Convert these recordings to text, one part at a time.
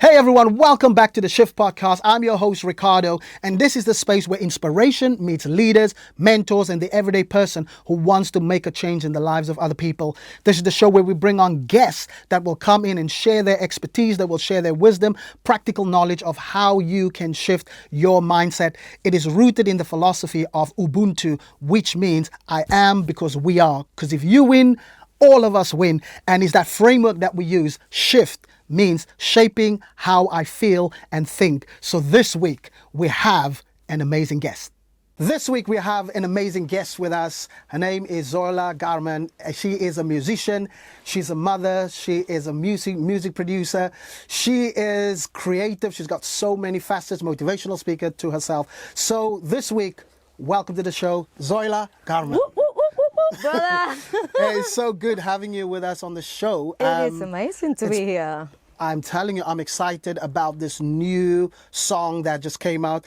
Hey everyone, welcome back to the Shift Podcast. I'm your host, Ricardo, and this is the space where inspiration meets leaders, mentors, and the everyday person who wants to make a change in the lives of other people. This is the show where we bring on guests that will come in and share their expertise, that will share their wisdom, practical knowledge of how you can shift your mindset. It is rooted in the philosophy of Ubuntu, which means I am because we are. Because if you win, all of us win. And it's that framework that we use, shift, means shaping how I feel and think. So this week we have an amazing guest. This week we have an amazing guest with us. Her name is Zoila Garman. She is a musician. She's a mother. She is a music producer. She is creative. She's got so many facets, motivational speaker to herself. So this week, welcome to the show, Zoila Garman. Whoop, whoop, whoop, whoop, whoop, brother. Hey, it's so good having you with us on the show. It is amazing to be here. I'm telling you, I'm excited about this new song that just came out.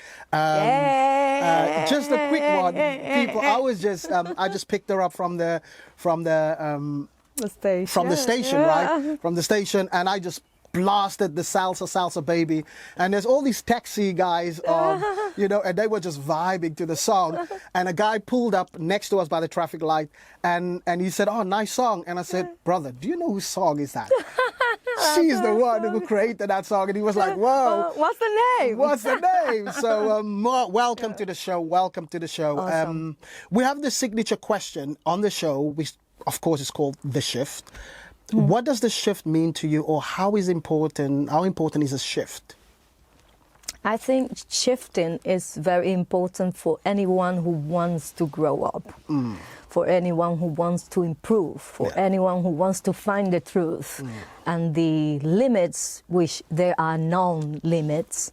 Just a quick one, people. I just picked her up from the station, right? From the station, and I just blasted the Salsa Salsa Baby, and there's all these taxi guys and they were just vibing to the song, and a guy pulled up next to us by the traffic light, and he said, "Oh, nice song." And I said, "Brother, do you know whose song is that?" She's the one who created that song. And he was like, "Whoa, what's the name?" What's the name? So welcome to the show. Welcome to the show. Awesome. We have the signature question on the show, which of course is called The Shift. What does the shift mean to you, or how important is a shift? I think shifting is very important for anyone who wants to grow up, for anyone who wants to improve, for anyone who wants to find the truth and the limits, which there are known limits,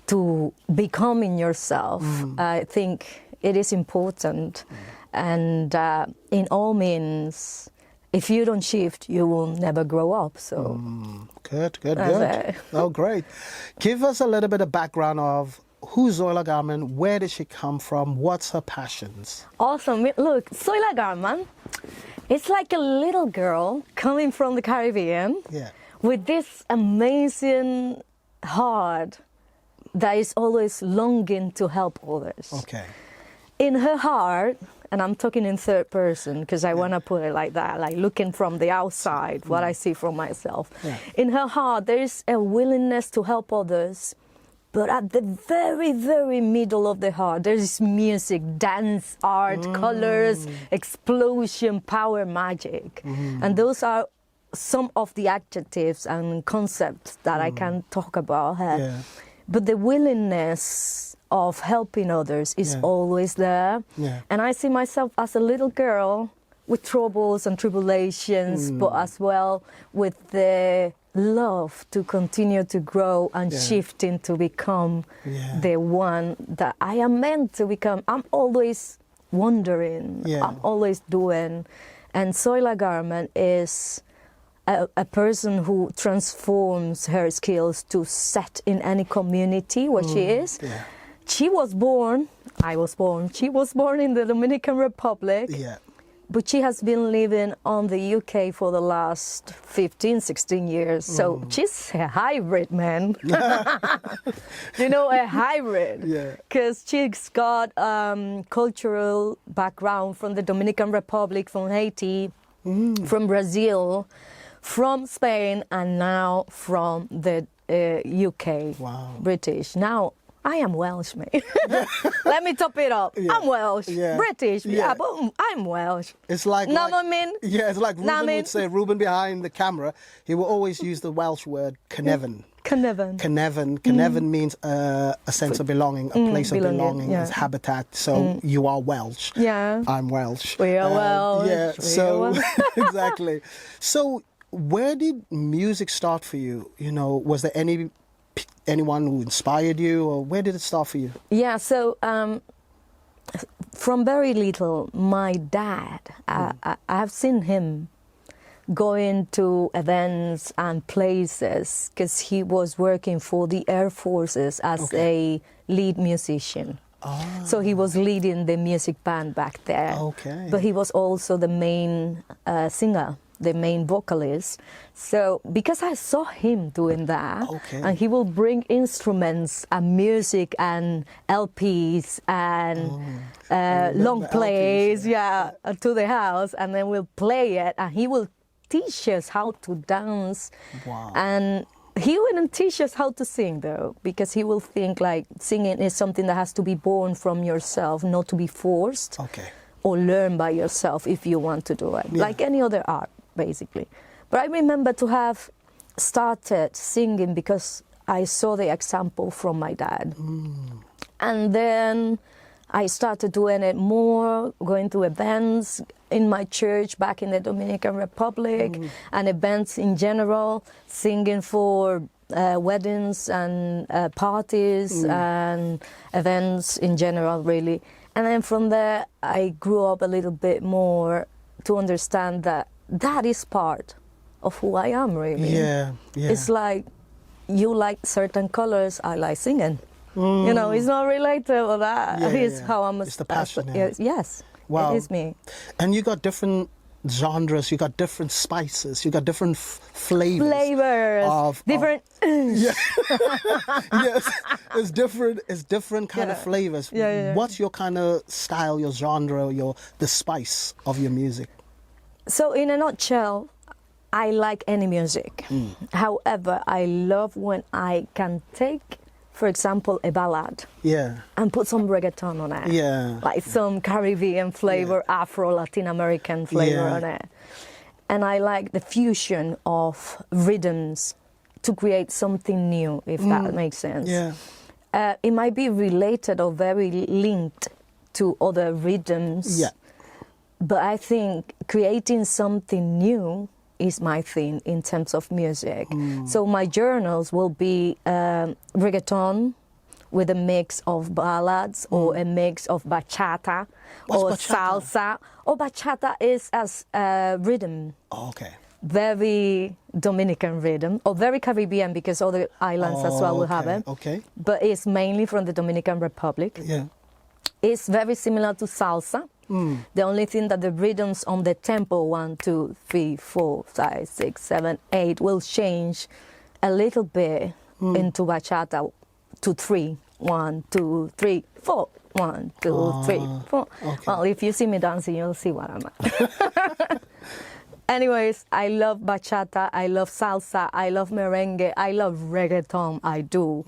to becoming yourself. I think it is important, and in all means, if you don't shift, you will never grow up. So Good. Oh, great. Give us a little bit of background of who's Zoila Garman, where did she come from, what's her passions? Awesome. Look, Zoila Garman, it's like a little girl coming from the Caribbean with this amazing heart that is always longing to help others. Okay. In her heart, and I'm talking in third person because I want to put it like that, like looking from the outside, what I see from myself. Yeah. In her heart, there is a willingness to help others, but at the very, very middle of the heart, there is music, dance, art, colors, explosion, power, magic. And those are some of the adjectives and concepts that I can talk about her. Yeah. But the willingness of helping others is always there. Yeah. And I see myself as a little girl with troubles and tribulations, but as well with the love to continue to grow and shifting to become the one that I am meant to become. I'm always wondering, I'm always doing. And Zoila Garman is a person who transforms her skills to set in any community where she is. Yeah. She was born in the Dominican Republic, but she has been living on the UK for the last 15, 16 years. So she's a hybrid, man. A hybrid. Because she's got cultural background from the Dominican Republic, from Haiti, from Brazil, from Spain, and now from the UK, British. Now, I am Welsh, mate. Let me top it up. I'm Welsh, British, but I'm Welsh. It's like, it's like Ruben would say, Ruben behind the camera, he will always use the Welsh word Cynefin. Cynefin means a sense of belonging, a place of belonging, it's habitat. So you are Welsh. Yeah. I'm Welsh. We are Welsh. Yeah, so exactly. So where did music start for you? Was there anyone who inspired you, or where did it start for you? Yeah, so from very little, my dad, I have seen him going to events and places because he was working for the Air Forces as a lead musician. So he was leading the music band back there. But he was also the main singer the main vocalist. So because I saw him doing that, and he will bring instruments and music and LPs and long plays, to the house, and then we'll play it, and he will teach us how to dance. Wow. And he wouldn't teach us how to sing, though, because he will think like singing is something that has to be born from yourself, not to be forced or learn by yourself if you want to do it, like any other art, basically. But I remember to have started singing because I saw the example from my dad. And then I started doing it more, going to events in my church back in the Dominican Republic, and events in general, singing for weddings and parties and events in general, really. And then from there, I grew up a little bit more to understand that that is part of who I am, really. Yeah. It's like you like certain colors, I like singing. You know, it's not related to that. It's how I'm. It's the passion. Yes. Wow. It is me. And you got different genres. You got different spices. You got different flavors. Different. Yes. It's different. It's different kind of flavors. What's your kind of style? Your genre? The spice of your music? So, in a nutshell, I like any music. However, I love when I can take, for example, a ballad, and put some reggaeton on it, like some Caribbean flavor, Afro-Latin American flavor on it. And I like the fusion of rhythms to create something new, if that makes sense. It might be related or very linked to other rhythms, but I think creating something new is my thing in terms of music. So my journals will be reggaeton with a mix of ballads or a mix of bachata or salsa. Or bachata is as rhythm. Very Dominican rhythm, or very Caribbean because other islands as well will have it. But it's mainly from the Dominican Republic. It's very similar to salsa. The only thing that the rhythms on the tempo 1, 2, 3, 4, 5, 6, 7, 8 will change a little bit into bachata to 3, 1, 2, 3, 4, 1, 2, 3, 4. Well, if you see me dancing, you'll see what I'm at. Anyways, I love bachata, I love salsa, I love merengue, I love reggaeton, I do.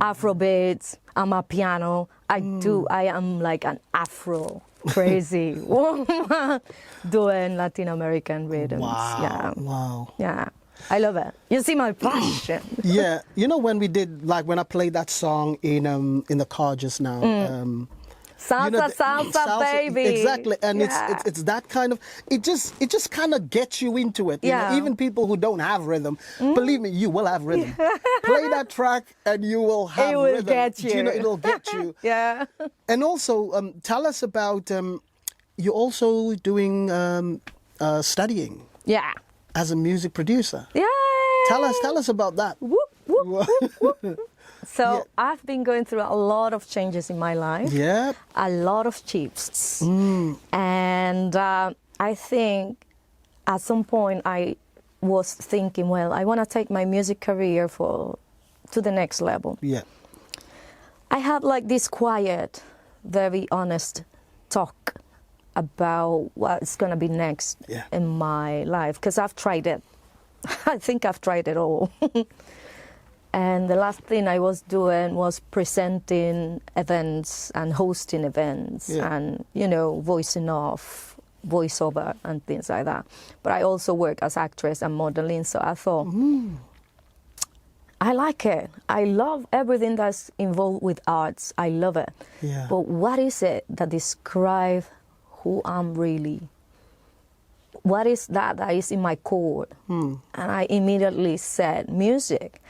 Afrobeats, I'm a piano, I am like an Afro crazy woman doing Latin American rhythms. Wow. Yeah. I love it. You see my passion. You know when we did, like when I played that song in the car just now. Salsa Salsa Baby. Exactly, and it's that kind of, it just kind of gets you into it. You know? Even people who don't have rhythm, believe me, you will have rhythm. Play that track and you will have rhythm. It will get you. You know, it'll get you. And also, tell us about, you're also doing studying. As a music producer. Tell us about that. Whoop, whoop, whoop, whoop. So I've been going through a lot of changes in my life. A lot of shifts. And I think at some point I was thinking, well, I want to take my music career to the next level. I had like this quiet, very honest talk about what's going to be next in my life, because I've tried it. I think I've tried it all. And the last thing I was doing was presenting events and hosting events and, you know, voiceover and things like that. But I also work as actress and modeling, so I thought, I like it. I love everything that's involved with arts. I love it. But what is it that describes who I'm really? What is that is in my core? And I immediately said music.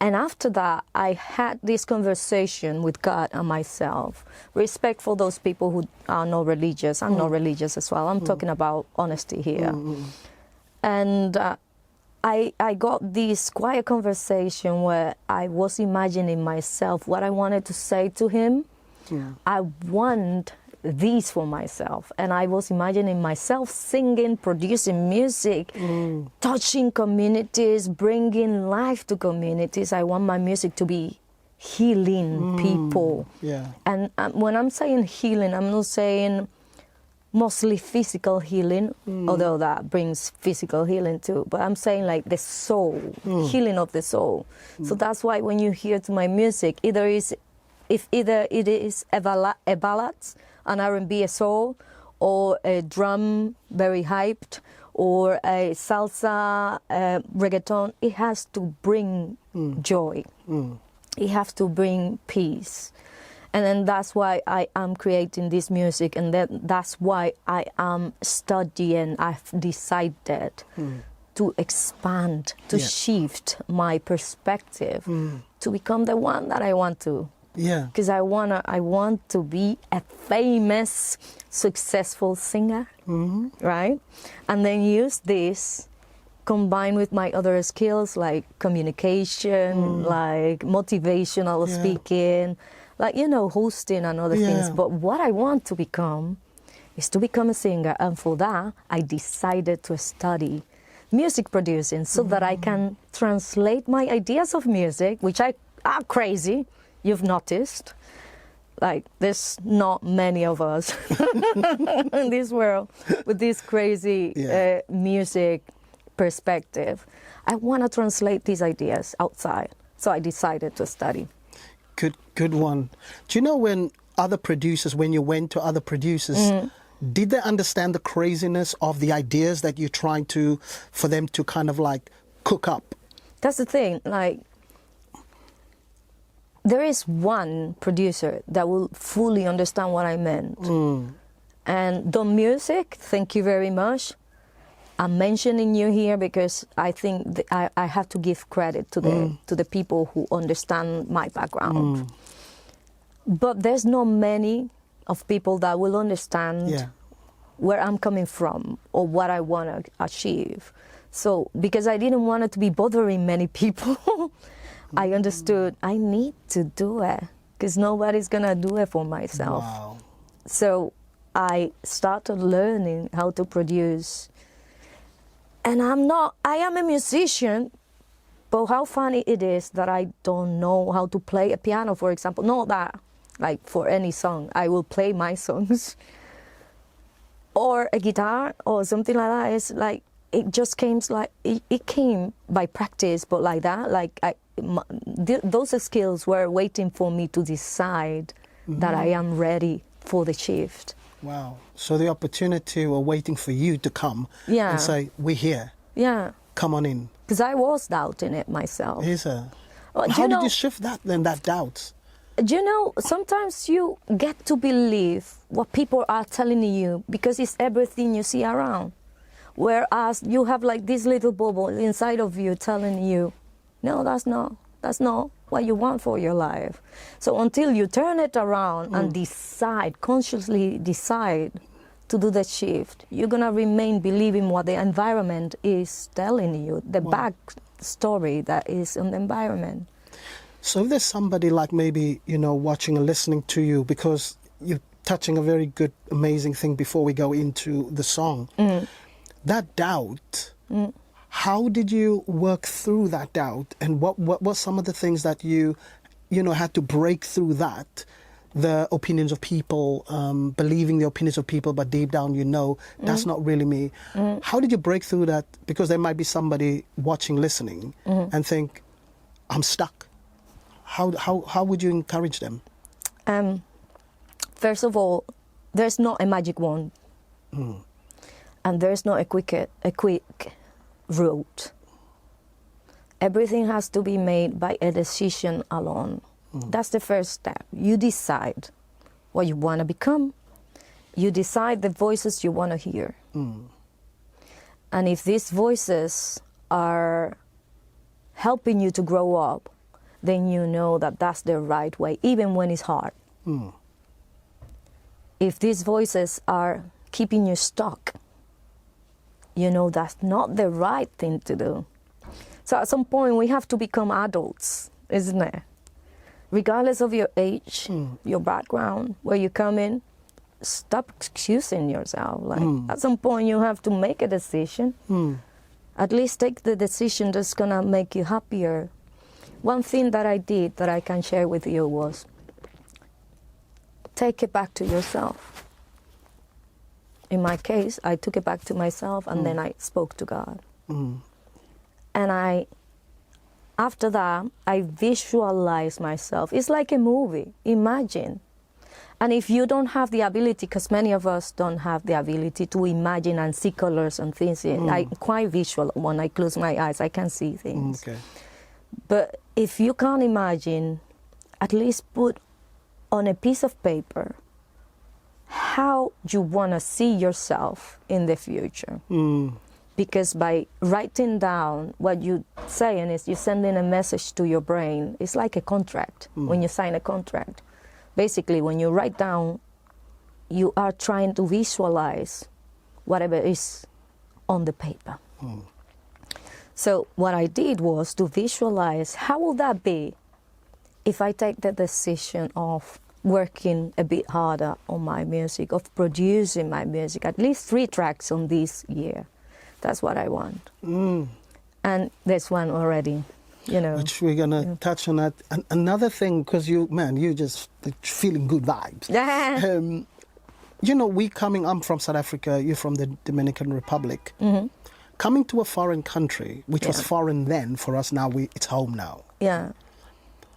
And after that, I had this conversation with God and myself. Respect for those people who are not religious. I'm not religious as well. I'm talking about honesty here. And I got this quiet conversation where I was imagining myself what I wanted to say to him. I want this for myself. And I was imagining myself singing, producing music, touching communities, bringing life to communities. I want my music to be healing people. Yeah. And when I'm saying healing, I'm not saying mostly physical healing, although that brings physical healing too. But I'm saying like the soul, healing of the soul. So that's why when you hear to my music, either it is a ballad, an R&B, a soul, or a drum very hyped, or a salsa, reggaeton, it has to bring joy. It has to bring peace. And then that's why I am creating this music, and that's why I am studying. I've decided to expand, to shift my perspective, to become the one that I want to. Yeah. Because I want to be a famous, successful singer, right? And then use this combined with my other skills like communication, like motivational speaking, like, hosting and other things. But what I want to become is to become a singer. And for that, I decided to study music producing so that I can translate my ideas of music, which are crazy. You've noticed, like, there's not many of us in this world with this crazy music perspective. I want to translate these ideas outside, so I decided to study. Good one. Do you know when you went to other producers, did they understand the craziness of the ideas that you're trying for them to kind of like cook up? That's the thing, like, there is one producer that will fully understand what I meant. And the music, thank you very much. I'm mentioning you here because I think I have to give credit to the people who understand my background. But there's not many of people that will understand where I'm coming from or what I want to achieve. So because I didn't want it to be bothering many people, I understood I need to do it because nobody's going to do it for myself. Wow. So I started learning how to produce. And I am a musician, but how funny it is that I don't know how to play a piano, for example. Not that, like for any song, I will play my songs. Or a guitar or something like that. It's like, it just came like, it came by practice, but like that, like those skills were waiting for me to decide that I am ready for the shift. Wow. So the opportunity were waiting for you to come and say, we're here. Yeah. Come on in. Because I was doubting it myself. Yes, sir. How did you shift that doubt? Do you know, sometimes you get to believe what people are telling you because it's everything you see around. Whereas you have like this little bubble inside of you telling you, no, that's not what you want for your life. So until you turn it around and consciously decide to do that shift, you're going to remain believing what the environment is telling you, the back story that is in the environment. So if there's somebody like maybe, watching and listening to you, because you're touching a very good, amazing thing before we go into the song, that doubt, how did you work through that doubt? And what were some of the things that you had to break through that? The opinions of people, believing the opinions of people, but deep down that's not really me. How did you break through that? Because there might be somebody watching, listening, and think, I'm stuck. How would you encourage them? First of all, there's not a magic wand. And there's not a quick route. Everything has to be made by a decision alone. That's the first step. You decide what you want to become. You decide the voices you want to hear. And if these voices are helping you to grow up, then you know that that's the right way, even when it's hard. If these voices are keeping you stuck, you know that's not the right thing to do. So at some point, we have to become adults, isn't it? Regardless of your age, your background, where you come in, stop excusing yourself. Like at some point you have to make a decision. At least take the decision that's gonna make you happier. One thing that I did that I can share with you was take it back to yourself. In my case, I took it back to myself and then I spoke to God. And after that, I visualized myself. It's like a movie, imagine. And if you don't have the ability, because many of us don't have the ability to imagine and see colors and things, I'm quite visual. When I close my eyes, I can see things. Okay. But if you can't imagine, at least put on a piece of paper how you want to see yourself in the future. Because by writing down what you're saying is you're sending a message to your brain. It's like a contract when you sign a contract. Basically, when you write down, you are trying to visualize whatever is on the paper. So what I did was to visualize how will that be if I take the decision of working a bit harder on my music, of producing my music, at least 3 tracks on this year. That's what I want. And there's one already. You know, which we're gonna touch on that. Another thing, because you just feeling good vibes. You know, I'm from South Africa. You're from the Dominican Republic. Coming to a foreign country, which was foreign then for us, now it's home now. Yeah.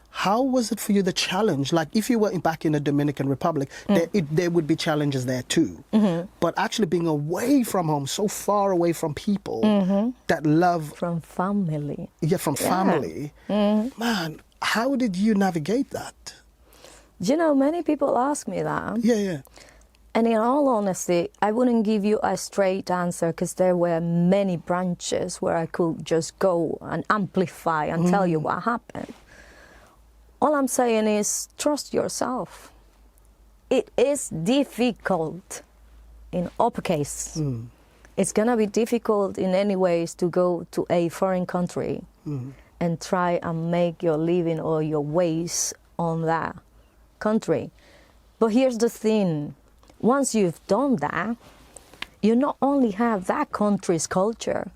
How was it for you, the challenge? Like, if you were back in the Dominican Republic, there would be challenges there too. But actually being away from home, so far away from people that love... From family. Yeah, from family. Man, how did you navigate that? You know, many people ask me that. Yeah. And in all honesty, I wouldn't give you a straight answer because there were many branches where I could just go and amplify and tell you what happened. All I'm saying is trust yourself. It is difficult in uppercase. It's going to be difficult in any ways to go to a foreign country and try and make your living or your ways on that country. But here's the thing. Once you've done that, you not only have that country's culture,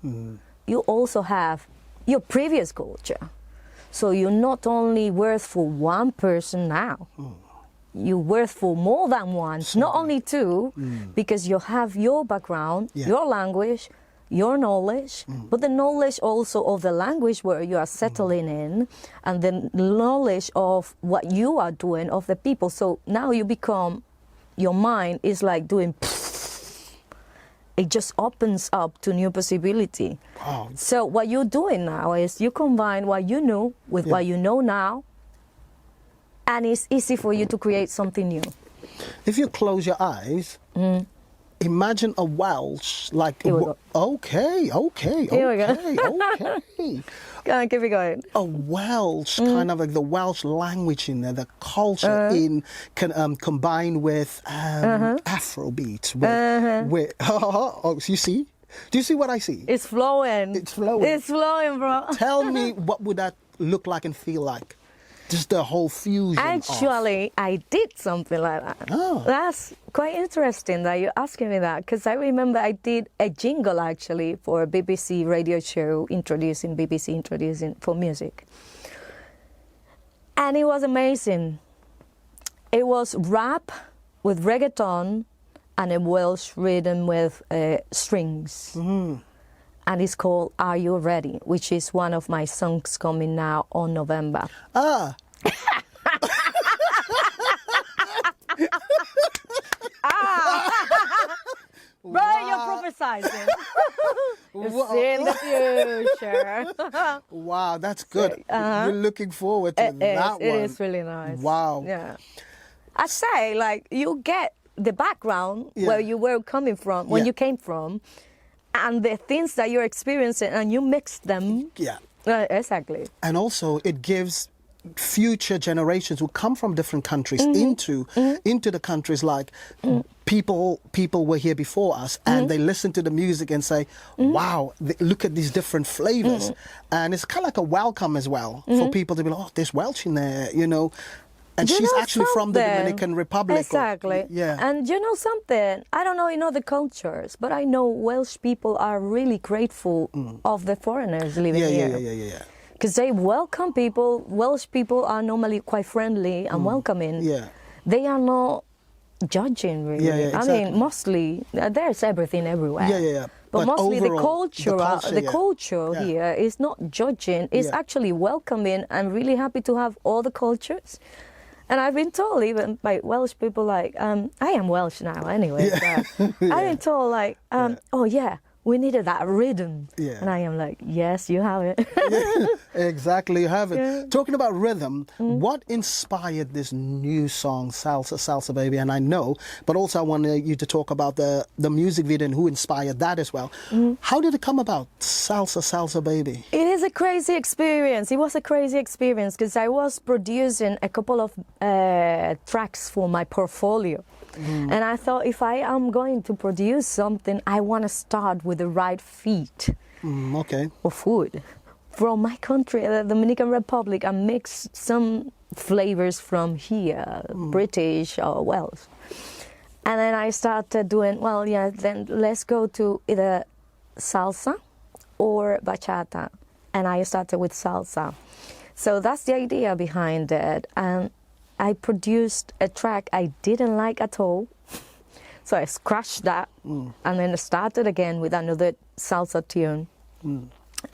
you also have your previous culture. So you're not only worth for one person now, you're worth for more than one, not only 2, because you have your background, your language, your knowledge, but the knowledge also of the language where you are settling in, and the knowledge of what you are doing, of the people. So now you become, your mind is like doing, it just opens up to new possibility. Wow. So what you're doing now is you combine what you knew with what you know now, and it's easy for you to create something new. If you close your eyes, imagine a Welsh, like... Here we go. Okay. Here we go. Okay. Go on, keep it going. A Welsh, kind of like the Welsh language in there, the culture combined with Afrobeats. With oh, you see? Do you see what I see? It's flowing. It's flowing. It's flowing, bro. Tell me, what would that look like and feel like? Just the whole fusion. Actually, I did something like that. Oh. That's quite interesting that you're asking me that, because I remember I did a jingle actually for a BBC radio show introducing for music. And it was amazing. It was rap with reggaeton and a Welsh rhythm with strings. And it's called Are You Ready?, which is one of my songs coming now on November. Bro, you're prophesizing. You're seeing the future. Wow, that's good. We're looking forward to that one. It is really nice. Wow. Yeah. I say, like, you get the background where you were coming from, when you came from, and the things that you're experiencing, and you mix them. Yeah. Exactly. And also, it gives future generations who come from different countries into the countries, like people were here before us, and they listen to the music and say, wow, look at these different flavors. And it's kind of like a welcome as well for people to be like, oh, there's Welsh in there, you know. And You she's know actually from the something? Dominican Republic. Exactly. Yeah. And you know something? I don't know in other cultures, but I know Welsh people are really grateful of the foreigners living here. Yeah. Because they welcome people. Welsh people are normally quite friendly and welcoming. Yeah. They are not judging, really. Yeah, exactly. I mean, mostly, there's everything everywhere. Yeah. But mostly overall, the culture here is not judging. It's actually welcoming and really happy to have all the cultures. And I've been told even by Welsh people, like, I am Welsh now anyway. Yeah. So I've been told, like, oh yeah, we needed that rhythm. Yeah. And I am like, yes, you have it. Yeah, exactly, you have it. Yeah. Talking about rhythm, what inspired this new song, Salsa Salsa Baby? And I know, but also I want you to talk about the music video and who inspired that as well. How did it come about, Salsa Salsa Baby? It is a crazy experience. It was a crazy experience because I was producing a couple of tracks for my portfolio. And I thought, if I am going to produce something, I want to start with the right feet Okay. of food. From my country, the Dominican Republic, I mixed some flavors from here, British or Welsh. And then I started doing, well, yeah, then let's go to either salsa or bachata. And I started with salsa. So that's the idea behind it. And I produced a track I didn't like at all. So I scratched that and then started again with another salsa tune.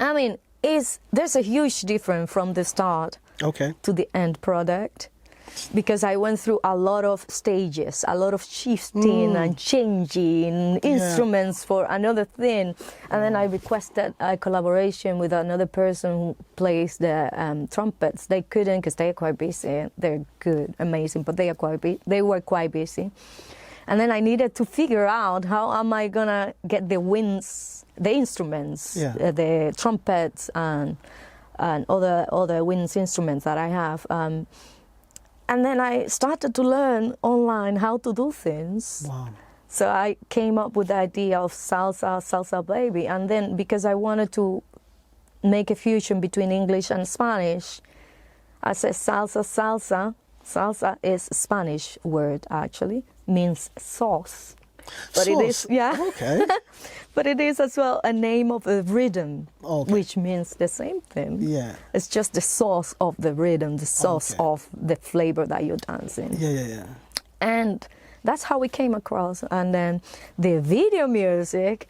I mean, there's a huge difference from the start to the end product, because I went through a lot of stages, a lot of shifting and changing instruments for another thing. And then I requested a collaboration with another person who plays the trumpets. They couldn't because they are quite busy. They're good, amazing, but they were quite busy. And then I needed to figure out how am I gonna get the winds, the instruments, the trumpets and other winds instruments that I have. And then I started to learn online how to do things. Wow. So I came up with the idea of Salsa Salsa Baby. And then because I wanted to make a fusion between English and Spanish, I said Salsa Salsa. Salsa is a Spanish word, actually, means sauce. But Sauce? it is, Okay. but it is as well a name of a rhythm, which means the same thing. Yeah. It's just the sauce of the rhythm, the sauce of the flavor that you're dancing. Yeah. And that's how we came across. And then the video music,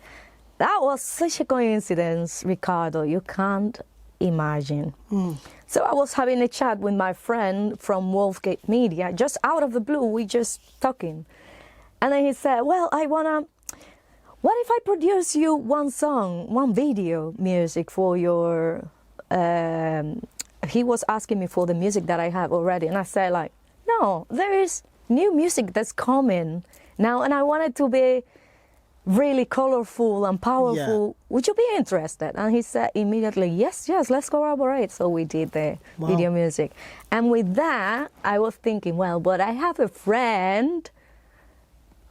that was such a coincidence, Ricardo. You can't imagine. So I was having a chat with my friend from Wolfgate Media, just out of the blue, we just talking. And then he said, well, what if I produce you one song, one video music for your, he was asking me for the music that I have already. And I said, like, no, there is new music that's coming now, and I want it to be really colorful and powerful. Would you be interested? And he said immediately, yes, let's collaborate. So we did the video music. And with that, I was thinking, well, but I have a friend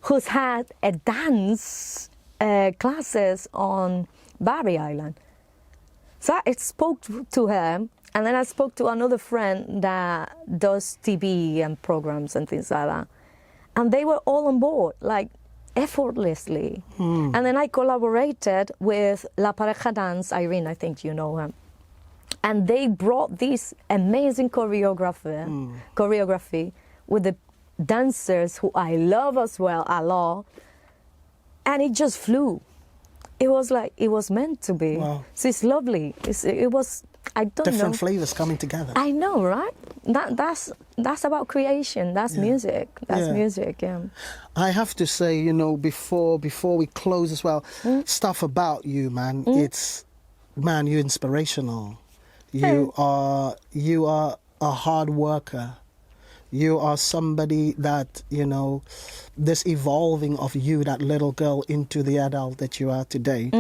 who's had a dance classes on Barry Island. So I spoke to her, and then I spoke to another friend that does TV and programs and things like that. And they were all on board, like effortlessly. And then I collaborated with La Pareja Dance, Irene, I think you know her. And they brought this amazing choreography with the dancers who I love as well a lot, and it just flew. It was like it was meant to be. Wow. So it's lovely. It was. I don't know. Different flavors coming together. I know, right? That's about creation. That's music. That's music. Yeah. I have to say, you know, before we close as well, stuff about you, man. You're inspirational. You are a hard worker. You are somebody that, you know, this evolving of you, that little girl, into the adult that you are today.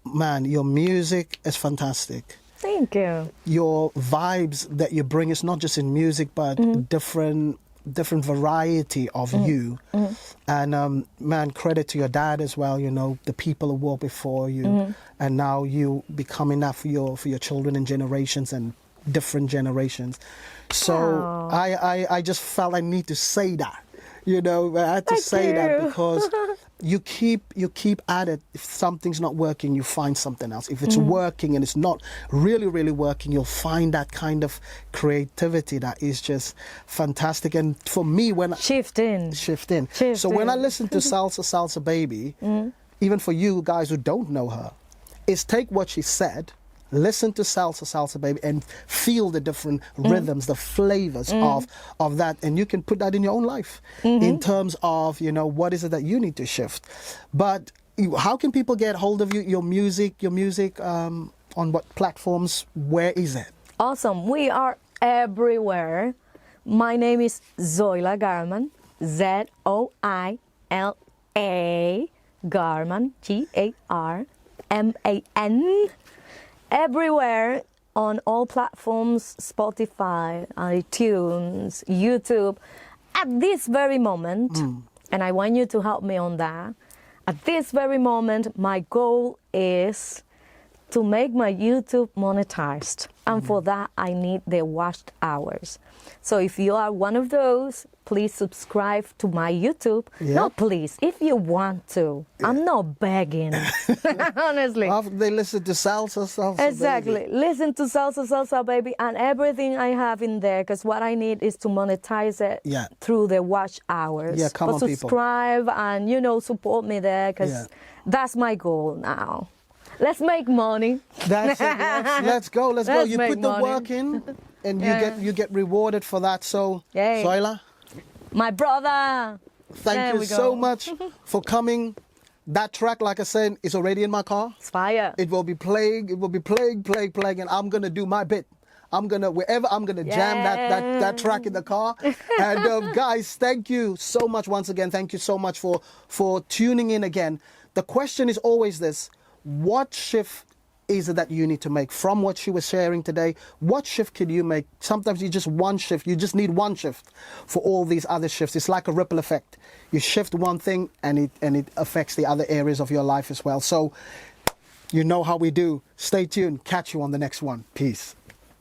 Man, your music is fantastic. Thank you. Your vibes that you bring is not just in music, but different variety of you. And man, credit to your dad as well, you know, the people who were before you. And now you becoming that for your children and generations, and different generations. So Oh. I just felt I need to say that. You know, I had to Thank say that you. because you keep at it. If something's not working, you find something else. If it's working and it's not really working, you'll find that kind of creativity that is just fantastic. And for me, when Shift in. so when I listen to Salsa Salsa Baby, even for you guys who don't know her, is take what she said, listen to Salsa Salsa Baby, and feel the different rhythms, the flavors of that, and you can put that in your own life in terms of, you know, what is it that you need to shift. But how can people get hold of you, your music on what platforms? Where is it? Awesome. We are everywhere. My name is Zoila Garman, Zoila Garman, Garman. Everywhere on all platforms, Spotify, iTunes, YouTube. At this very moment, and I want you to help me on that, at this very moment, my goal is to make my YouTube monetized. And for that, I need the watched hours. So if you are one of those, please subscribe to my YouTube. Yeah. No, please, if you want to. I'm not begging, honestly. After they listen to Salsa Salsa Exactly. Baby. Listen to Salsa Salsa Baby and everything I have in there, because what I need is to monetize it Yeah. through the watch hours. Yeah, come but on, people. subscribe and, you know, support me there, because Yeah. that's my goal now. Let's make money. That's it. Let's go. Let's go. Let's You make put the money. work in, and Yeah. you get rewarded for that. So, Yay. Zoila, My brother. thank There you we so go. much for coming. That track, like I said, is already in my car. It's fire. It will be playing. It will be playing, and I'm gonna do my bit. I'm gonna jam that track in the car. And guys, thank you so much once again. Thank you so much for tuning in again. The question is always this: what shift is it that you need to make from what she was sharing today? What shift can you make? Sometimes you just one shift. You just need one shift for all these other shifts. It's like a ripple effect. You shift one thing and it affects the other areas of your life as well. So you know how we do. Stay tuned. Catch you on the next one. Peace.